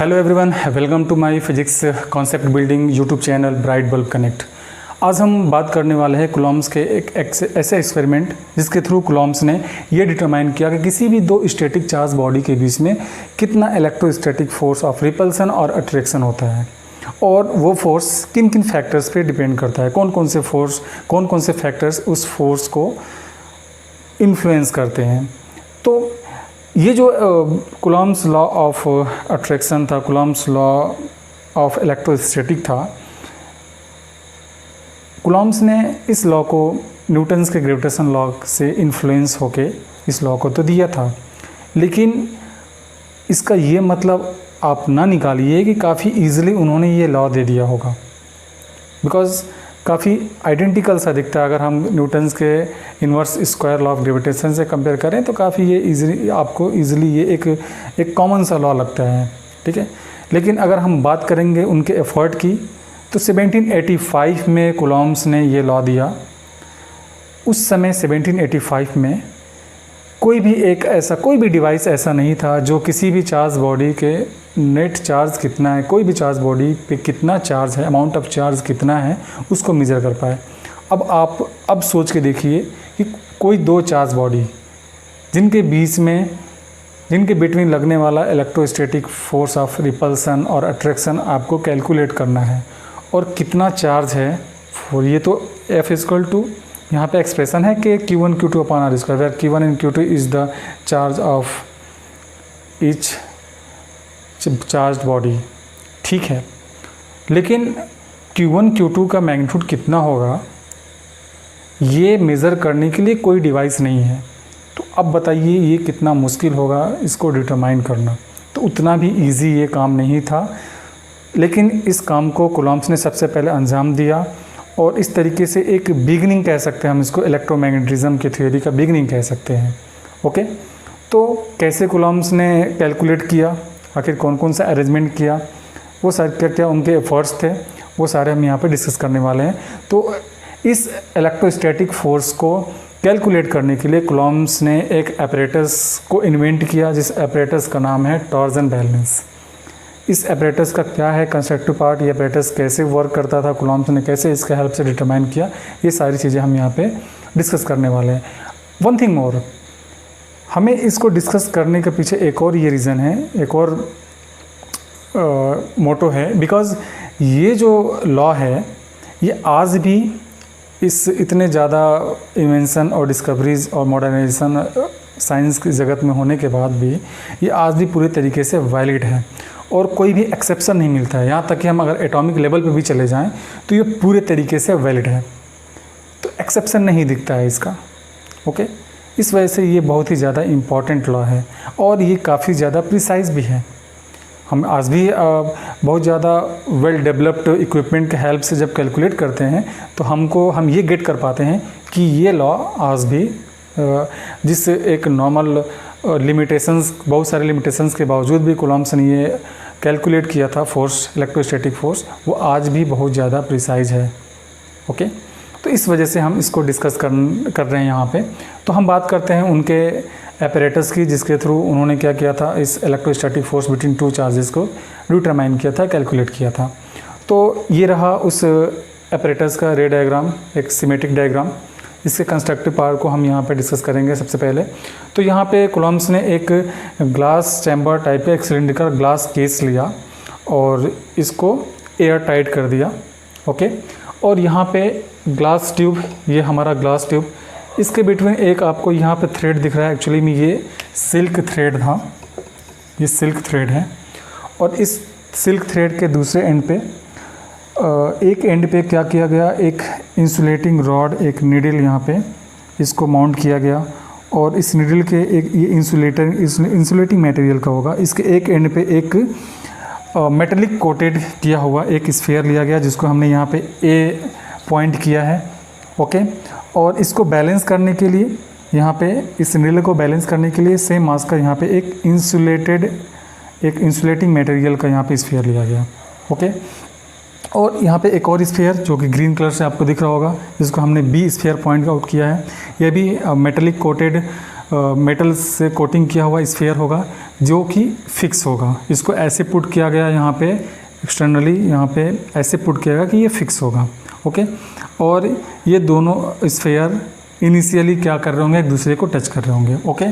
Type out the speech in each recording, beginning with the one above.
Hello everyone, welcome to my physics concept building YouTube channel bright bulb connect. आज हम बात करने वाले हैं कूलॉम्स के एक ऐसे एक्सपेरिमेंट जिसके थ्रू कूलॉम्स ने ये डिटरमाइन किया कि किसी भी दो स्टैटिक चार्ज बॉडी के बीच में कितना इलेक्ट्रोस्टैटिक फोर्स ऑफ रिपल्सन और अट्रैक्शन होता है, और वो फोर्स किन किन फैक्टर्स पे डिपेंड करता है, कौन कौन से फैक्टर्स उस फोर्स को इन्फ्लुएंस करते हैं। तो ये जो कूलॉम्स लॉ ऑफ अट्रैक्शन था, कूलॉम्स लॉ ऑफ इलेक्ट्रोस्टैटिक था, कूलॉम्स ने इस लॉ को न्यूटन्स के ग्रेविटेशन लॉ से इन्फ्लुएंस होके इस लॉ को तो दिया था, लेकिन इसका ये मतलब आप ना निकालिए कि काफ़ी इजीली उन्होंने ये लॉ दे दिया होगा, बिकॉज़ काफ़ी आइडेंटिकल सा दिखता है। अगर हम न्यूटन्स के inverse square law of gravitation से कंपेयर करें तो काफ़ी ये इजीली आपको ये एक कॉमन सा लॉ लगता है, ठीक है। लेकिन अगर हम बात करेंगे उनके एफर्ट की, तो 1785 में कूलॉम्स ने ये लॉ दिया। उस समय 1785 में कोई भी डिवाइस ऐसा नहीं था जो किसी भी चार्ज बॉडी के नेट चार्ज कितना है, कोई भी चार्ज बॉडी पे कितना चार्ज है, अमाउंट ऑफ चार्ज कितना है, उसको मेज़र कर पाए। अब आप सोच के देखिए कि कोई दो चार्ज बॉडी जिनके बिटवीन लगने वाला इलेक्ट्रोस्टैटिक फोर्स ऑफ रिपल्सन और अट्रैक्शन आपको कैलकुलेट करना है, और कितना चार्ज है। और ये तो F इक्वल टू यहाँ पे एक्सप्रेशन है कि Q1 Q2 upon R square, where Q1 and Q2 is the charge of each charge body, ठीक है। लेकिन Q1 Q2 का मैग्नीट्यूड कितना होगा ये मेज़र करने के लिए कोई डिवाइस नहीं है। तो अब बताइए ये कितना मुश्किल होगा इसको डिटरमाइन करना। तो उतना भी इजी ये काम नहीं था, लेकिन इस काम को कूलॉम्स ने सबसे पहले अंजाम दिया, और इस तरीके से एक बिगनिंग कह सकते हैं हम इसको, इलेक्ट्रोमैग्नेटिज्म की थ्योरी का बिगनिंग कह सकते हैं। ओके, तो कैसे कूलॉम्स ने कैलकुलेट किया, आखिर कौन कौन सा अरेंजमेंट किया, वो सारे क्या उनके एफर्ट्स थे, वो सारे हम यहाँ पे डिस्कस करने वाले हैं। तो इस इलेक्ट्रोस्टैटिक फोर्स को कैलकुलेट करने के लिए कूलॉम्स ने एक apparatus को इन्वेंट किया, जिस apparatus का नाम है टॉर्जन बैलेंस। इस apparatus का क्या है कंस्ट्रक्टिव पार्ट, ये apparatus कैसे वर्क करता था, कूलॉम्स ने कैसे इसके हेल्प से डिटरमाइन किया, ये सारी चीज़ें हम यहाँ पे डिस्कस करने वाले हैं। वन थिंग मोर, हमें इसको डिस्कस करने के पीछे एक और ये रीज़न है, एक और मोटो है, बिकॉज़ ये जो लॉ है ये आज भी इस इतने ज़्यादा इन्वेंशन और डिस्कवरीज और मॉडर्नाइजेशन साइंस के जगत में होने के बाद भी ये आज भी पूरे तरीके से वैलिड है, और कोई भी एक्सेप्शन नहीं मिलता है। यहाँ तक कि हम अगर एटॉमिक लेवल पे भी चले जाएं तो ये पूरे तरीके से वैलिड है, तो एक्सेप्शन नहीं दिखता है इसका। ओके, इस वजह से ये बहुत ही ज़्यादा इम्पॉर्टेंट लॉ है, और ये काफ़ी ज़्यादा प्रिसाइज भी है। हम आज भी बहुत ज़्यादा वेल डेवलप्ड इक्विपमेंट के हेल्प से जब कैलकुलेट करते हैं तो हम ये गेट कर पाते हैं कि ये लॉ आज भी जिस एक नॉर्मल लिमिटेशंस, बहुत सारे लिमिटेशंस के बावजूद भी कूलॉम्स ने ये कैलकुलेट किया था फोर्स, इलेक्ट्रोस्टैटिक फोर्स, वो आज भी बहुत ज़्यादा प्रिसाइज है। ओके, तो इस वजह से हम इसको डिस्कस कर रहे हैं यहाँ पे। तो हम बात करते हैं उनके apparatus की, जिसके थ्रू उन्होंने क्या किया था, इस electrostatic force between two charges को डिटरमाइन किया था, कैलकुलेट किया था। तो ये रहा उस apparatus का रे डायग्राम, एक सिमेट्रिक डायग्राम। इसके कंस्ट्रक्टिव पार्ट को हम यहाँ पे डिस्कस करेंगे सबसे पहले। तो यहाँ पे कूलॉम्स ने एक ग्लास चैम्बर टाइप का एक सिलिंड्रिकल ग्लास केस लिया और इसको एयर टाइट कर दिया। ओके, और यहाँ पे ग्लास ट्यूब, ये हमारा ग्लास ट्यूब, इसके बिटवीन एक आपको यहाँ पे थ्रेड दिख रहा है, एक्चुअली में ये सिल्क थ्रेड था, ये सिल्क थ्रेड है। और इस सिल्क थ्रेड के दूसरे एंड पे एक एंड पे क्या किया गया, एक इंसुलेटिंग रॉड, एक नीडल यहाँ पे इसको माउंट किया गया, और इस नीडल के एक ये इंसुलेटिंग मटेरियल का होगा, इसके एक एंड पे एक मेटेलिक कोटेड किया हुआ एक स्फीयर लिया गया, जिसको हमने यहाँ पे ए पॉइंट किया है। ओके, और इसको बैलेंस करने के लिए यहाँ पे इस नीडल को बैलेंस करने के लिए सेम मास का यहाँ पे एक इंसुलेटिंग मटेरियल का यहाँ पे स्फीयर लिया गया। ओके, और यहाँ पे एक और स्फीयर जो कि ग्रीन कलर से आपको दिख रहा होगा, जिसको हमने बी स्फीयर पॉइंट आउट किया है। यह भी मेटेलिक कोटेड मेटल से कोटिंग किया हुआ स्फीयर होगा, जो कि फिक्स होगा। इसको ऐसे पुट किया गया यहाँ पे एक्सटर्नली, यहाँ पे ऐसे पुट किया गया कि ये फिक्स होगा। ओके, और ये दोनों स्फेयर इनिशियली क्या कर रहे होंगे, एक दूसरे को टच कर रहे होंगे। ओके,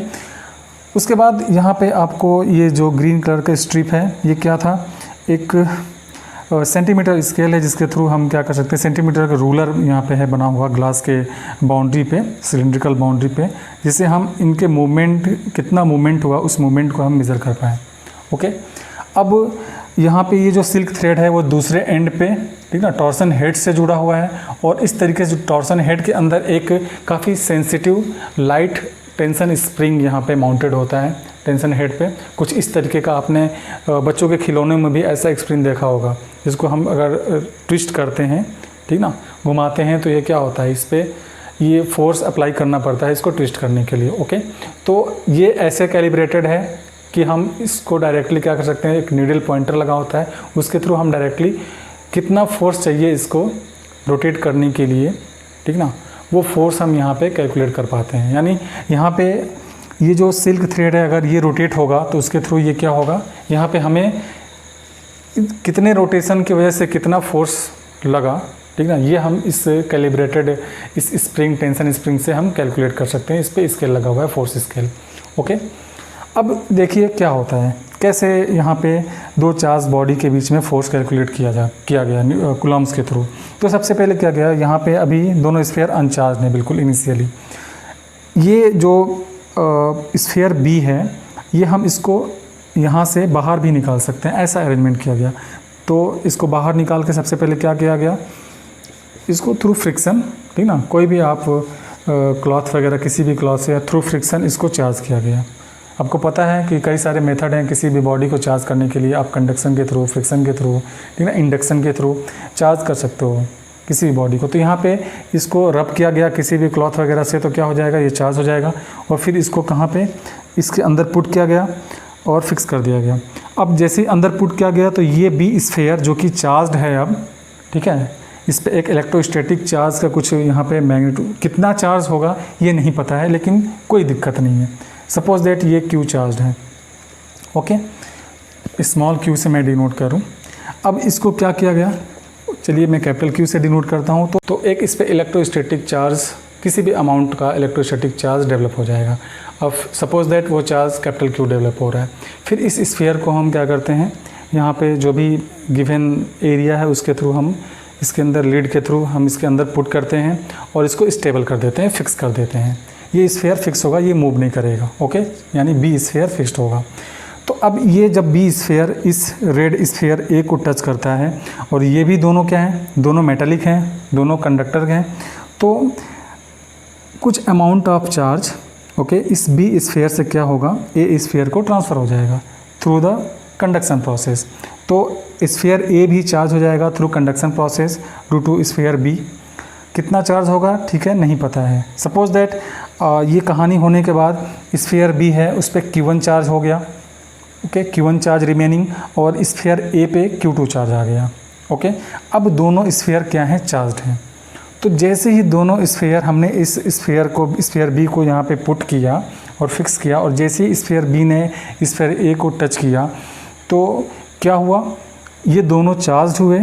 उसके बाद यहाँ पे आपको ये जो ग्रीन कलर का स्ट्रिप है, ये क्या था, एक सेंटीमीटर स्केल है जिसके थ्रू हम क्या कर सकते हैं, सेंटीमीटर का रूलर यहाँ पे है बना हुआ ग्लास के बाउंड्री पे, सिलिंड्रिकल बाउंड्री पे, जिससे हम इनके मूवमेंट, कितना मूवमेंट हुआ उस मूवमेंट को हम मेज़र कर पाएँ। ओके, अब यहाँ पे ये जो सिल्क थ्रेड है वो दूसरे एंड पे, ठीक ना, टॉर्सन हेड से जुड़ा हुआ है, और इस तरीके से टॉर्सन हेड के अंदर एक काफ़ी सेंसिटिव लाइट टेंशन स्प्रिंग यहाँ पे माउंटेड होता है टेंशन हेड पे। कुछ इस तरीके का आपने बच्चों के खिलौने में भी ऐसा स्प्रिंग देखा होगा, जिसको हम अगर ट्विस्ट करते हैं, ठीक ना, घुमाते हैं, तो ये क्या होता है, इस पर ये फोर्स अप्लाई करना पड़ता है इसको ट्विस्ट करने के लिए। ओके, तो ये ऐसे कैलिब्रेटेड है कि हम इसको डायरेक्टली क्या कर सकते हैं, एक नीडल पॉइंटर लगा होता है, उसके थ्रू हम डायरेक्टली कितना फोर्स चाहिए इसको रोटेट करने के लिए, ठीक ना, वो फोर्स हम यहाँ पे कैलकुलेट कर पाते हैं। यानी यहाँ पे ये जो सिल्क थ्रेड है, अगर ये रोटेट होगा तो उसके थ्रू ये क्या होगा, यहाँ पे हमें कितने रोटेशन की वजह से कितना फोर्स लगा, ठीक ना, ये हम इस कैलिब्रेटेड इस स्प्रिंग, टेंशन स्प्रिंग से हम कैलकुलेट कर सकते हैं। इस पर स्केल लगा हुआ है, फोर्स स्केल। ओके, अब देखिए क्या होता है, कैसे यहाँ पे दो चार्ज बॉडी के बीच में फोर्स कैलकुलेट किया गया कूलम्ब्स के थ्रू। तो सबसे पहले क्या गया, यहाँ पे अभी दोनों स्फीयर अनचार्ज हैं बिल्कुल इनिशियली। ये जो स्फीयर बी है, ये हम इसको यहाँ से बाहर भी निकाल सकते हैं, ऐसा अरेंजमेंट किया गया। तो इसको बाहर निकाल के सबसे पहले क्या किया गया, इसको थ्रू फ्रिक्शन, ठीक ना, कोई भी आप क्लॉथ वगैरह, किसी भी क्लॉथ से थ्रू फ्रिक्शन इसको चार्ज किया गया। आपको पता है कि कई सारे मेथड हैं किसी भी बॉडी को चार्ज करने के लिए। आप कंडक्शन के थ्रू, फ्रिक्शन के थ्रू, ठीक ना, इंडक्शन के थ्रू चार्ज कर सकते हो किसी भी बॉडी को। तो यहाँ पे इसको रब किया गया किसी भी क्लॉथ वगैरह से, तो क्या हो जाएगा, ये चार्ज हो जाएगा, और फिर इसको कहाँ पे, इसके अंदर पुट किया गया और फिक्स कर दिया गया। अब जैसे ही अंदर पुट किया गया तो ये बी स्फीयर जो कि चार्ज है अब, ठीक है, इस पे एक इलेक्ट्रोस्टैटिक चार्ज का कुछ यहाँ पे मैग्नीट्यूड, कितना चार्ज होगा ये नहीं पता है, लेकिन कोई दिक्कत नहीं है। सपोज दैट ये क्यू चार्ज है। ओके, स्मॉल क्यू से मैं डिनोट करूँ। अब इसको क्या किया गया, चलिए मैं कैपिटल क्यू से डिनोट करता हूँ। तो एक इस पे इलेक्ट्रोस्टैटिक चार्ज, किसी भी अमाउंट का इलेक्ट्रोस्टैटिक चार्ज डेवलप हो जाएगा। अब सपोज दैट वो चार्ज कैपिटल क्यू डेवलप हो रहा है। फिर इस स्फीयर को हम क्या करते हैं, यहाँ पे जो भी गिवन एरिया है उसके थ्रू हम इसके अंदर, लीड के थ्रू हम इसके अंदर पुट करते हैं और इसको स्टेबल कर देते हैं, फिक्स कर देते हैं। ये स्फीयर फिक्स होगा, ये मूव नहीं करेगा। ओके, यानी बी स्फीयर फिक्स्ड होगा। तो अब ये जब बी स्फीयर इस रेड स्फीयर ए को टच करता है, और ये भी दोनों क्या हैं, दोनों मेटालिक हैं, दोनों कंडक्टर हैं, तो कुछ अमाउंट ऑफ चार्ज, ओके, इस बी स्फीयर से क्या होगा, ए स्फीयर को ट्रांसफ़र हो जाएगा थ्रू द कंडक्शन प्रोसेस। तो स्फीयर ए भी चार्ज हो जाएगा through conduction process due to sphere B. कितना चार्ज होगा, ठीक है, नहीं पता है। सपोज दैट ये कहानी होने के बाद स्फीयर बी है उस पर Q1 चार्ज हो गया। ओके, Q1 चार्ज रिमेनिंग, और स्फीयर ए पे Q2 चार्ज आ गया। ओके, अब दोनों स्फीयर क्या हैं, चार्ज्ड हैं। तो जैसे ही दोनों स्फीयर, हमने इस स्फीयर को, स्फीयर बी को यहाँ पे पुट किया और फिक्स किया, और जैसे ही स्फीयर बी ने स्फीयर ए को टच किया, तो क्या हुआ, ये दोनों चार्ज हुए,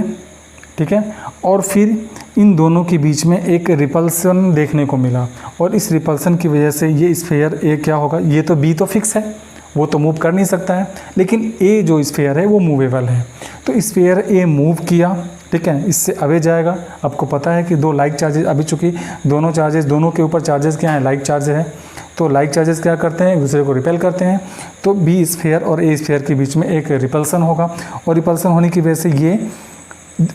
ठीक है, और फिर इन दोनों के बीच में एक रिपल्सन देखने को मिला, और इस रिपल्सन की वजह से ये स्फीयर ए क्या होगा, ये तो बी तो फिक्स है, वो तो मूव कर नहीं सकता है, लेकिन ए जो स्फीयर है वो मूवेबल है। तो स्फीयर ए मूव किया, ठीक है, इससे अवे जाएगा। आपको पता है कि दो लाइक चार्जेस, अभी चूँकि दोनों चार्जेस, दोनों के ऊपर चार्जेस क्या हैं, लाइक चार्जेस है, तो लाइक चार्जेस क्या करते हैं, एक दूसरे को रिपेल करते हैं। तो बी स्फीयर और ए स्फीयर के बीच में एक रिपल्सन होगा, और रिपल्सन होने की वजह से ये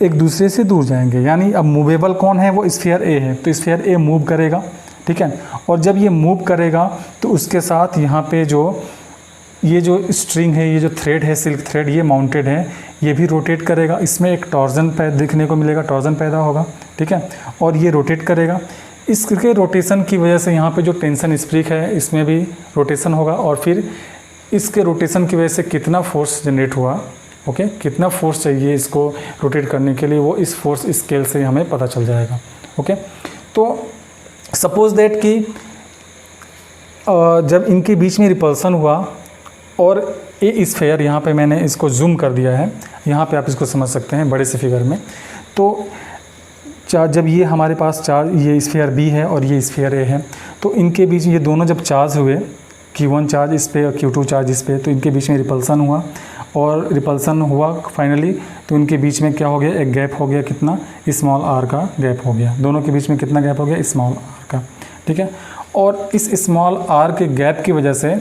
एक दूसरे से दूर जाएंगे। यानी अब मूवेबल कौन है, वो स्फीयर ए है, तो स्फीयर ए मूव करेगा, ठीक है, और जब ये मूव करेगा तो उसके साथ यहाँ पे जो ये जो स्ट्रिंग है, ये जो थ्रेड है, सिल्क थ्रेड, ये माउंटेड है, ये भी रोटेट करेगा। इसमें एक टॉर्जन देखने को मिलेगा, टॉर्जन पैदा होगा, ठीक है, और ये रोटेट करेगा। इसके रोटेशन की वजह से यहाँ पे जो टेंशन स्प्रिंग है, इसमें भी रोटेशन होगा, और फिर इसके रोटेशन की वजह से कितना फोर्स जनरेट हुआ, ओके, कितना फोर्स चाहिए इसको रोटेट करने के लिए, वो इस फोर्स स्केल से हमें पता चल जाएगा। ओके, तो सपोज दैट कि जब इनके बीच में रिपल्सन हुआ, और ये स्फीयर यहाँ पे मैंने इसको जूम कर दिया है, यहाँ पे आप इसको समझ सकते हैं बड़े से फिगर में। तो जब ये हमारे पास चार्ज, ये स्फीयर बी है और ये स्फीयर ए है, तो इनके बीच ये दोनों जब चार्ज हुए, Q1 चार्ज इस पे और Q2 चार्ज इस पे, तो इनके बीच में रिपल्सन हुआ, और रिपल्सन हुआ फाइनली, तो इनके बीच में क्या हो गया, एक गैप हो गया, कितना, स्मॉल r का गैप हो गया। दोनों के बीच में कितना गैप हो गया, स्मॉल r का, ठीक है। और इस स्मॉल r के गैप की वजह से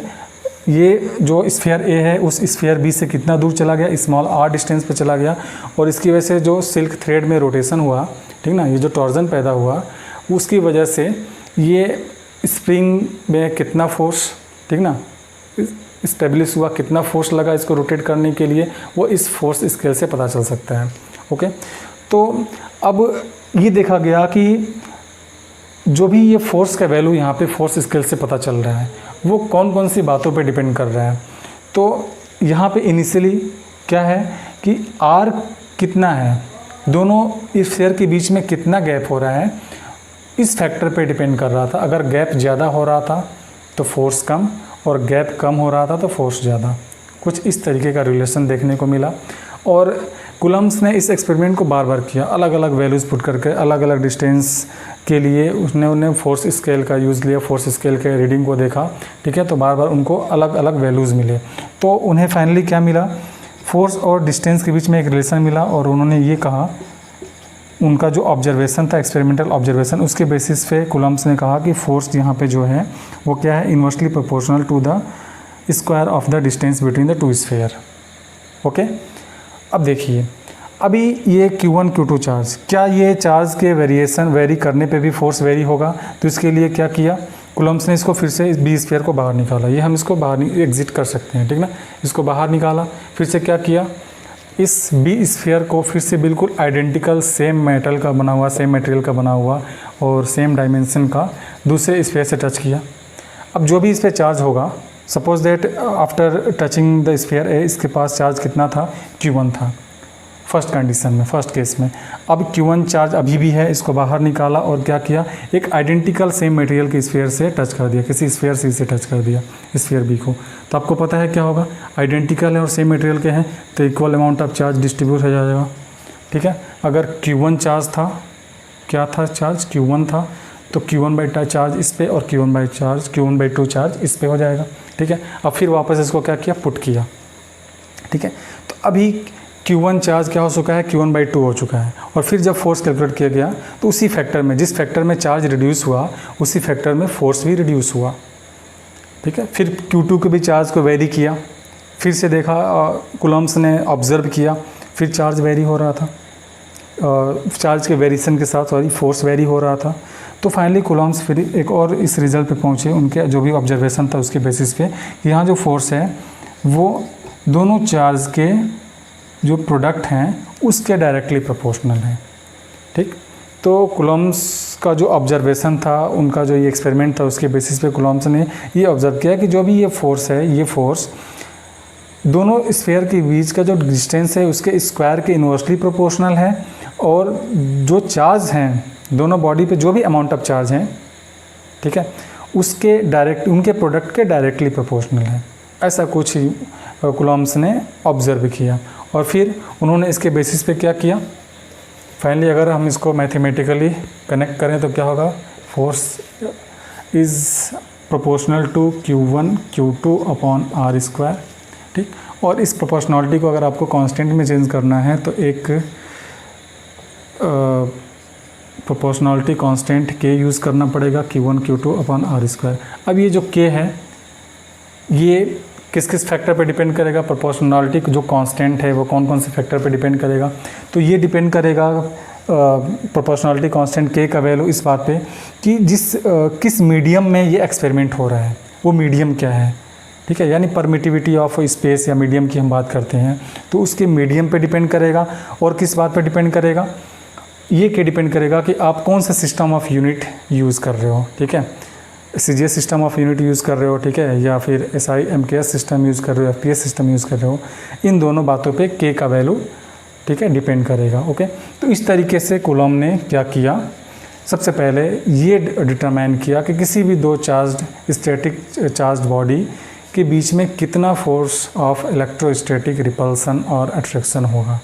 ये जो स्फीयर ए है उस स्फीयर बी से कितना दूर चला गया, स्मॉल r डिस्टेंस पे चला गया, और इसकी वजह से जो सिल्क थ्रेड में रोटेशन हुआ, ठीक ना, ये जो टॉर्जन पैदा हुआ, उसकी वजह से ये स्प्रिंग में कितना फोर्स, ठीक ना, इस्टेब्लिश हुआ, कितना फोर्स लगा इसको रोटेट करने के लिए, वो इस फोर्स स्केल से पता चल सकता है। ओके, तो अब ये देखा गया कि जो भी ये फोर्स का वैल्यू यहाँ पे फोर्स स्केल से पता चल रहा है, वो कौन कौन सी बातों पे डिपेंड कर रहा है। तो यहाँ पे इनिशियली क्या है कि R कितना है, दोनों इस स्फीयर के बीच में कितना गैप हो रहा है, इस फैक्टर पे डिपेंड कर रहा था। अगर गैप ज़्यादा हो रहा था तो फोर्स कम, और गैप कम हो रहा था तो फोर्स ज़्यादा। कुछ इस तरीके का रिलेशन देखने को मिला, और कूलम्ब्स ने इस एक्सपेरिमेंट को बार बार किया, अलग अलग वैल्यूज़ पुट करके अलग अलग डिस्टेंस के लिए उन्हें फोर्स स्केल का यूज़ लिया, फोर्स स्केल के रीडिंग को देखा, ठीक है। तो बार बार उनको अलग अलग वैल्यूज़ मिले, तो उन्हें फाइनली क्या मिला, फोर्स और डिस्टेंस के बीच में एक रिलेशन मिला। और उन्होंने ये कहा, उनका जो ऑब्जर्वेशन था, एक्सपेरिमेंटल ऑब्जर्वेशन, उसके बेसिस पे कूलम्ब्स ने कहा कि फोर्स यहाँ पे जो है वो क्या है, inversely proportional to the square of the distance between the two sphere. Okay, अब देखिए, अभी ये Q1 Q2 चार्ज, क्या ये चार्ज के वेरी करने पे भी फोर्स वेरी होगा? तो इसके लिए क्या किया, कूलम्ब्स ने इसको फिर से इस बी स्फीयर को बाहर निकाला। ये हम इसको बाहर एग्जिट कर सकते हैं, ठीक ना, इसको बाहर निकाला। फिर से क्या किया, इस बी स्फीयर को फिर से बिल्कुल आइडेंटिकल सेम मेटल का बना हुआ, सेम मटेरियल का बना हुआ और सेम डायमेंशन का दूसरे स्फीयर से टच किया। अब जो भी इस पर चार्ज होगा, suppose that after touching the sphere A, इसके पास चार्ज कितना था, Q1 था फर्स्ट कंडीशन में, फर्स्ट केस में। अब Q1 चार्ज अभी भी है, इसको बाहर निकाला और क्या किया, एक आइडेंटिकल सेम मटेरियल के स्फीयर से टच कर दिया, किसी स्फीयर सी से टच कर दिया स्फीयर बी को। तो आपको पता है क्या होगा, आइडेंटिकल है और सेम मटेरियल के हैं तो equal amount of charge distribute हो जाएगा, ठीक है। अगर Q1 चार्ज था, क्या था चार्ज, Q1 था, तो Q1/2 चार्ज इस पे और Q1/2 चार्ज इस पे हो जाएगा, ठीक है। अब फिर वापस इसको क्या किया, पुट किया, ठीक है। तो अभी Q1 चार्ज क्या हो चुका है, Q1/2 हो चुका है। और फिर जब फोर्स कैलकुलेट किया गया तो उसी फैक्टर में, जिस फैक्टर में चार्ज रिड्यूस हुआ, उसी फैक्टर में फोर्स भी रिड्यूस हुआ, ठीक है। फिर Q2 के भी चार्ज को वेरी किया, फिर से देखा, कूलम्ब्स ने ऑब्जर्व किया, फिर चार्ज वेरी हो रहा था, चार्ज के वेरिएशन के साथ फोर्स वेरी हो रहा था। तो फाइनली कूलम्ब्स फिर एक और इस रिजल्ट पे पहुँचे, उनके जो भी ऑब्जर्वेशन था उसके बेसिस पे, यहाँ जो फोर्स है वो दोनों चार्ज के जो प्रोडक्ट हैं उसके डायरेक्टली प्रोपोर्शनल है, ठीक। तो कूलम्ब्स का जो ऑब्जर्वेशन था, उनका जो ये एक्सपेरिमेंट था, उसके बेसिस पे कूलम्ब्स ने ये ऑब्जर्व किया कि जो भी ये फोर्स है, ये फोर्स दोनों स्फीयर के बीच का जो डिस्टेंस है उसके स्क्वायर के इन्वर्सली प्रोपोर्शनल है, और जो चार्ज हैं दोनों बॉडी पे, जो भी अमाउंट ऑफ चार्ज हैं, ठीक है, उसके डायरेक्ट, उनके प्रोडक्ट के डायरेक्टली प्रोपोर्शनल है। ऐसा कुछ ही कूलम्ब्स ने ऑब्जर्व किया, और फिर उन्होंने इसके बेसिस पे क्या किया, फाइनली अगर हम इसको मैथमेटिकली कनेक्ट करें तो क्या होगा, force is proportional to Q1 Q2 upon R², ठीक। और इस प्रोपोर्शनलिटी को अगर आपको कांस्टेंट में चेंज करना है तो एक प्रोपोर्शनलिटी कांस्टेंट K यूज़ करना पड़ेगा, Q1 Q2 अपॉन R²। अब ये जो K है ये किस किस फैक्टर पे डिपेंड करेगा, प्रोपोर्शनलिटी जो कांस्टेंट है वो कौन कौन से फैक्टर पे डिपेंड करेगा। तो ये डिपेंड करेगा प्रोपोर्शनलिटी कांस्टेंट K का वैल्यू इस बात पे कि किस मीडियम में ये एक्सपेरिमेंट हो रहा है, वो मीडियम क्या है, ठीक है। यानी परमिटिविटी ऑफ स्पेस या मीडियम की हम बात करते हैं, तो उसके मीडियम पे डिपेंड करेगा। और किस बात पे डिपेंड करेगा, ये क्या डिपेंड करेगा कि आप कौन सा सिस्टम ऑफ यूनिट यूज़ कर रहे हो, ठीक है, CGS system of unit use कर रहे हो, ठीक है, या फिर SI MKS सिस्टम यूज़ कर रहे हो, FPS सिस्टम यूज़ कर रहे हो। इन दोनों बातों पे K का वैल्यू, ठीक है, डिपेंड करेगा। ओके, तो इस तरीके से कूलम्ब ने क्या किया, सबसे पहले ये डिटरमाइन किया कि किसी भी दो चार्ज्ड स्टैटिक चार्ज्ड बॉडी के बीच में कितना फोर्स ऑफ इलेक्ट्रोस्टैटिक रिपल्सन और अट्रैक्शन होगा।